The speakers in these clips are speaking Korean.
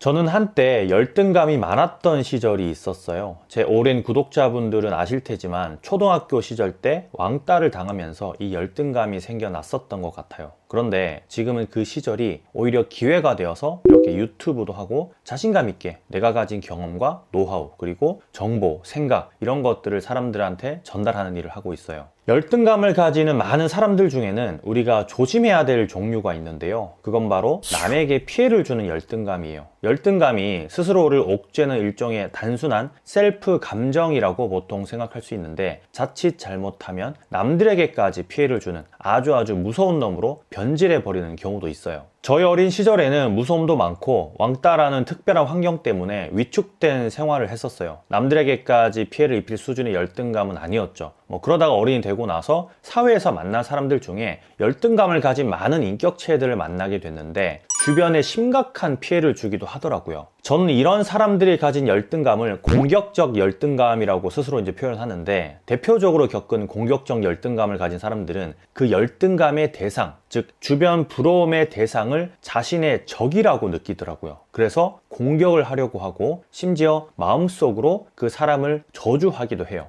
저는 한때 열등감이 많았던 시절이 있었어요. 제 오랜 구독자분들은 아실 테지만 초등학교 시절 때 왕따를 당하면서 이 열등감이 생겨났었던 것 같아요. 그런데 지금은 그 시절이 오히려 기회가 되어서 이렇게 유튜브도 하고 자신감 있게 내가 가진 경험과 노하우 그리고 정보, 생각 이런 것들을 사람들한테 전달하는 일을 하고 있어요. 열등감을 가지는 많은 사람들 중에는 우리가 조심해야 될 종류가 있는데요. 그건 바로 남에게 피해를 주는 열등감이에요. 열등감이 스스로를 옥죄는 일종의 단순한 셀프 감정이라고 보통 생각할 수 있는데 자칫 잘못하면 남들에게까지 피해를 주는 아주 무서운 놈으로 변질해 버리는 경우도 있어요. 저희 어린 시절에는 무서움도 많고 왕따라는 특별한 환경 때문에 위축된 생활을 했었어요. 남들에게까지 피해를 입힐 수준의 열등감은 아니었죠. 그러다가 어른이 되고 나서 사회에서 만난 사람들 중에 열등감을 가진 많은 인격체들을 만나게 됐는데 주변에 심각한 피해를 주기도 하더라고요. 저는 이런 사람들이 가진 열등감을 공격적 열등감이라고 스스로 표현하는데 대표적으로 겪은 공격적 열등감을 가진 사람들은 그 열등감의 대상, 즉 주변 부러움의 대상을 자신의 적이라고 느끼더라고요. 그래서 공격을 하려고 하고 심지어 마음속으로 그 사람을 저주하기도 해요.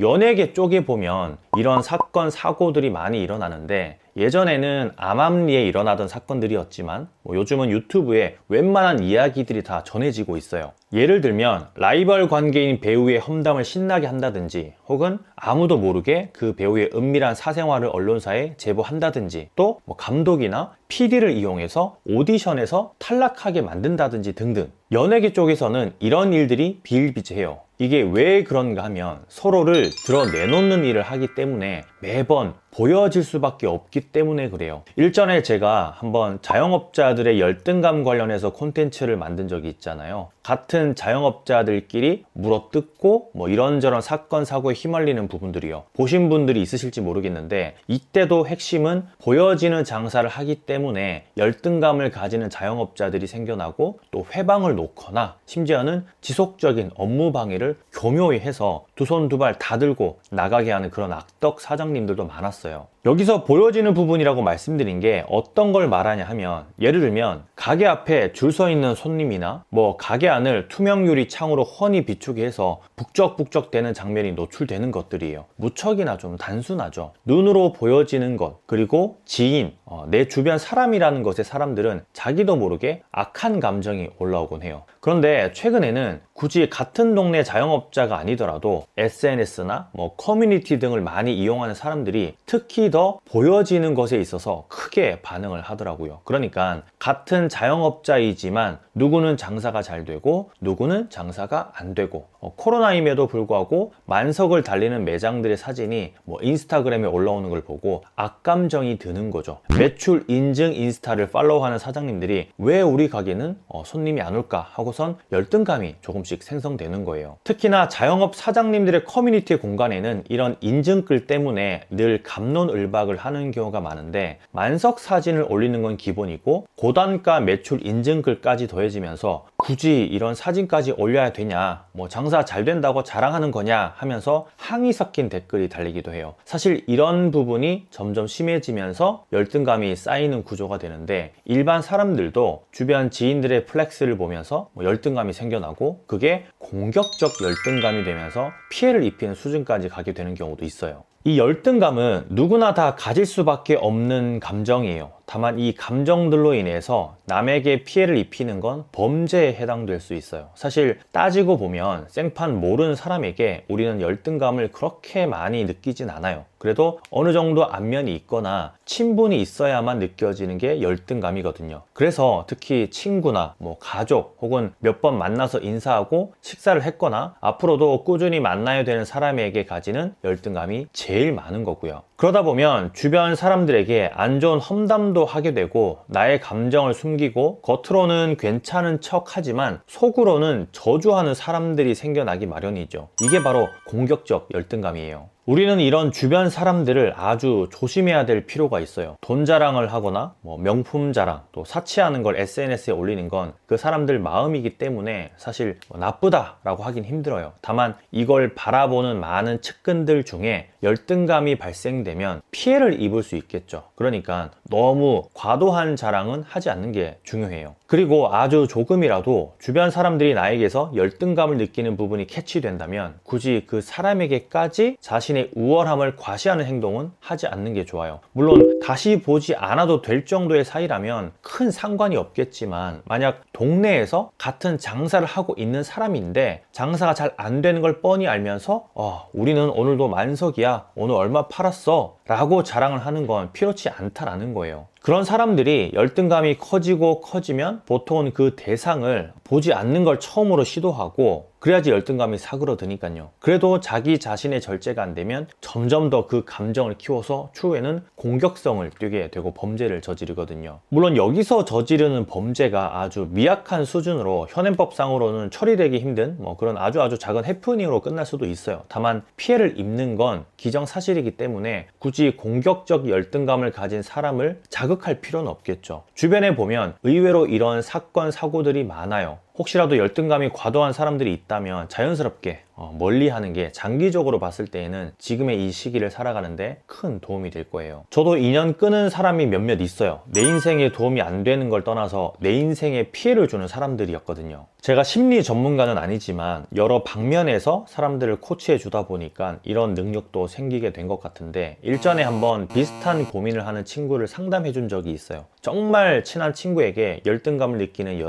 연예계 쪽에 보면 이런 사건, 사고들이 많이 일어나는데 예전에는 암암리에 일어나던 사건들이었지만 요즘은 유튜브에 웬만한 이야기들이 다 전해지고 있어요. 예를 들면 라이벌 관계인 배우의 험담을 신나게 한다든지 혹은 아무도 모르게 그 배우의 은밀한 사생활을 언론사에 제보한다든지 또 감독이나 PD를 이용해서 오디션에서 탈락하게 만든다든지 등등. 연예계 쪽에서는 이런 일들이 비일비재해요. 이게 왜 그런가 하면 서로를 드러내놓는 일을 하기 때문에 매번 보여질 수밖에 없기 때문에 그래요. 일전에 제가 한번 자영업자들의 열등감 관련해서 콘텐츠를 만든 적이 있잖아요. 같은 자영업자들끼리 물어뜯고 이런저런 사건 사고에 휘말리는 부분들이요. 보신 분들이 있으실지 모르겠는데 이때도 핵심은 보여지는 장사를 하기 때문에 열등감을 가지는 자영업자들이 생겨나고 또 회방을 놓거나 심지어는 지속적인 업무 방해를 교묘히 해서 두 손 두 발 다 들고 나가게 하는 그런 악덕 사장님들도 많았어요. 여기서 보여지는 부분이라고 말씀드린 게 어떤 걸 말하냐 하면 예를 들면 가게 앞에 줄 서 있는 손님이나 가게 안을 투명 유리 창으로 훤히 비추게 해서 북적북적 되는 장면이 노출되는 것들이에요. 무척이나 좀 단순하죠. 눈으로 보여지는 것 그리고 지인, 내 주변 사람이라는 것에 사람들은 자기도 모르게 악한 감정이 올라오곤 해요. 그런데 최근에는 굳이 같은 동네 자영업자가 아니더라도 SNS나 커뮤니티 등을 많이 이용하는 사람들이 특히 더 보여지는 것에 있어서 크게 반응을 하더라고요. 그러니까 같은 자영업자이지만 누구는 장사가 잘 되고 누구는 장사가 안 되고 코로나임에도 불구하고 만석을 달리는 매장들의 사진이 인스타그램에 올라오는 걸 보고 악감정이 드는 거죠. 매출 인증 인스타를 팔로우하는 사장님들이 왜 우리 가게는 손님이 안 올까 하고선 열등감이 조금씩 생성되는 거예요. 특히나 자영업 사장님들의 커뮤니티 공간에는 이런 인증글 때문에 늘 갑론을박을 하는 경우가 많은데 만석 사진을 올리는 건 기본이고 고단가 매출 인증글까지 더해지면서 굳이 이런 사진까지 올려야 되냐, 장사 잘 된다고 자랑하는 거냐 하면서 항의 섞인 댓글이 달리기도 해요. 사실 이런 부분이 점점 심해지면서 열등감이 쌓이는 구조가 되는데 일반 사람들도 주변 지인들의 플렉스를 보면서 열등감이 생겨나고 그게 공격적 열등감이 되면서 피해를 입히는 수준까지 가게 되는 경우도 있어요. 이 열등감은 누구나 다 가질 수밖에 없는 감정이에요. 다만 이 감정들로 인해서 남에게 피해를 입히는 건 범죄에 해당될 수 있어요. 사실 따지고 보면 생판 모르는 사람에게 우리는 열등감을 그렇게 많이 느끼진 않아요. 그래도 어느 정도 안면이 있거나 친분이 있어야만 느껴지는 게 열등감이거든요. 그래서 특히 친구나 가족 혹은 몇 번 만나서 인사하고 식사를 했거나 앞으로도 꾸준히 만나야 되는 사람에게 가지는 열등감이 제일 많은 거고요. 그러다 보면 주변 사람들에게 안 좋은 험담도 하게 되고 나의 감정을 숨기고 겉으로는 괜찮은 척 하지만 속으로는 저주하는 사람들이 생겨나기 마련이죠. 이게 바로 공격적 열등감이에요. 우리는 이런 주변 사람들을 아주 조심해야 될 필요가 있어요. 돈 자랑을 하거나 명품 자랑, 또 사치하는 걸 SNS에 올리는 건 그 사람들 마음이기 때문에 사실 나쁘다라고 하긴 힘들어요. 다만 이걸 바라보는 많은 측근들 중에 열등감이 발생되면 피해를 입을 수 있겠죠. 그러니까 너무 과도한 자랑은 하지 않는 게 중요해요. 그리고 아주 조금이라도 주변 사람들이 나에게서 열등감을 느끼는 부분이 캐치된다면 굳이 그 사람에게까지 자신의 우월함을 과시하는 행동은 하지 않는 게 좋아요. 물론 다시 보지 않아도 될 정도의 사이라면 큰 상관이 없겠지만, 만약 동네에서 같은 장사를 하고 있는 사람인데 장사가 잘 안 되는 걸 뻔히 알면서 우리는 오늘도 만석이야, 오늘 얼마 팔았어 라고 자랑을 하는 건 필요치 않다라는 거예요. 그런 사람들이 열등감이 커지면 보통은 그 대상을 보지 않는 걸 처음으로 시도하고, 그래야지 열등감이 사그러드니까요. 그래도 자기 자신의 절제가 안 되면 점점 더 그 감정을 키워서 추후에는 공격성을 띠게 되고 범죄를 저지르거든요. 물론 여기서 저지르는 범죄가 아주 미약한 수준으로 현행법상으로는 처리되기 힘든 그런 아주 작은 해프닝으로 끝날 수도 있어요. 다만 피해를 입는 건 기정사실이기 때문에 굳이 공격적 열등감을 가진 사람을 자극할 필요는 없겠죠. 주변에 보면 의외로 이런 사건, 사고들이 많아요. 혹시라도 열등감이 과도한 사람들이 있다면 자연스럽게 멀리하는 게 장기적으로 봤을 때에는 지금의 이 시기를 살아가는데 큰 도움이 될 거예요. 저도 인연 끄는 사람이 몇몇 있어요. 내 인생에 도움이 안 되는 걸 떠나서 내 인생에 피해를 주는 사람들이었거든요. 제가 심리 전문가는 아니지만 여러 방면에서 사람들을 코치해 주다 보니까 이런 능력도 생기게 된 것 같은데, 일전에 한번 비슷한 고민을 하는 친구를 상담해 준 적이 있어요. 정말 친한 친구에게 열등감을 느끼는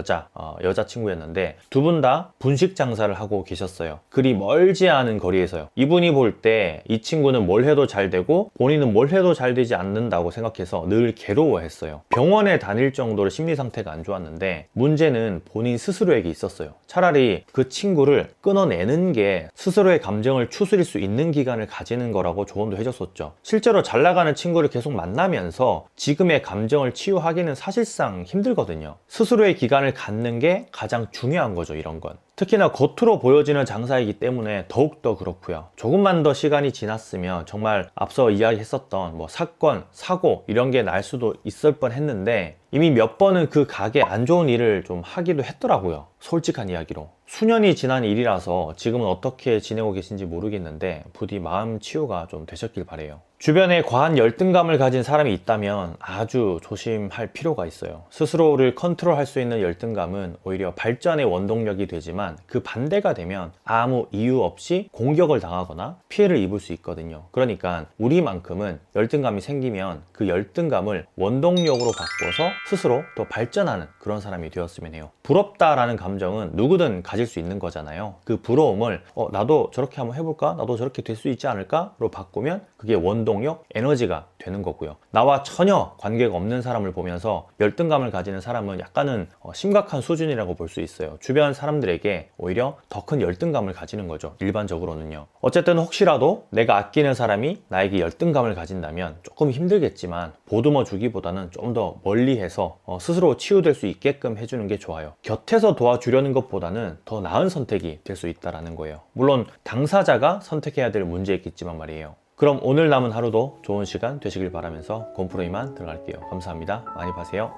여자친구였는데 두 분 다 분식 장사를 하고 계셨어요. 그리 멀지 않은 거리에서요. 이분이 볼 때 이 친구는 뭘 해도 잘 되고 본인은 뭘 해도 잘 되지 않는다고 생각해서 늘 괴로워했어요. 병원에 다닐 정도로 심리 상태가 안 좋았는데 문제는 본인 스스로에게 있었어요. 차라리 그 친구를 끊어내는 게 스스로의 감정을 추스릴 수 있는 기간을 가지는 거라고 조언도 해줬었죠. 실제로 잘 나가는 친구를 계속 만나면서 지금의 감정을 치유하기는 사실상 힘들거든요. 스스로의 기간을 갖는 게 가장 중요한 거죠, 이런 건. 특히나 겉으로 보여지는 장사이기 때문에 더욱더 그렇고요. 조금만 더 시간이 지났으면 정말 앞서 이야기했었던 사건, 사고 이런 게 날 수도 있을 뻔했는데 이미 몇 번은 그 가게 안 좋은 일을 좀 하기도 했더라고요. 솔직한 이야기로. 수년이 지난 일이라서 지금은 어떻게 지내고 계신지 모르겠는데 부디 마음 치유가 좀 되셨길 바래요. 주변에 과한 열등감을 가진 사람이 있다면 아주 조심할 필요가 있어요. 스스로를 컨트롤할 수 있는 열등감은 오히려 발전의 원동력이 되지만 그 반대가 되면 아무 이유 없이 공격을 당하거나 피해를 입을 수 있거든요. 그러니까 우리만큼은 열등감이 생기면 그 열등감을 원동력으로 바꿔서 스스로 더 발전하는 그런 사람이 되었으면 해요. 부럽다라는 감정은 누구든 가질 수 있는 거잖아요. 그 부러움을 나도 저렇게 한번 해볼까? 나도 저렇게 될 수 있지 않을까?로 바꾸면 그게 원동력, 에너지가 되는 거고요. 나와 전혀 관계가 없는 사람을 보면서 열등감을 가지는 사람은 약간은 심각한 수준이라고 볼 수 있어요. 주변 사람들에게 오히려 더 큰 열등감을 가지는 거죠. 일반적으로는요. 어쨌든 혹시라도 내가 아끼는 사람이 나에게 열등감을 가진다면 조금 힘들겠지만 보듬어 주기보다는 좀 더 멀리해서 스스로 치유될 수 있게끔 해주는 게 좋아요. 곁에서 도와주려는 것보다는 더 나은 선택이 될 수 있다는 거예요. 물론 당사자가 선택해야 될 문제겠지만 말이에요. 그럼 오늘 남은 하루도 좋은 시간 되시길 바라면서 곰프로 이만 들어갈게요. 감사합니다. 많이 파세요.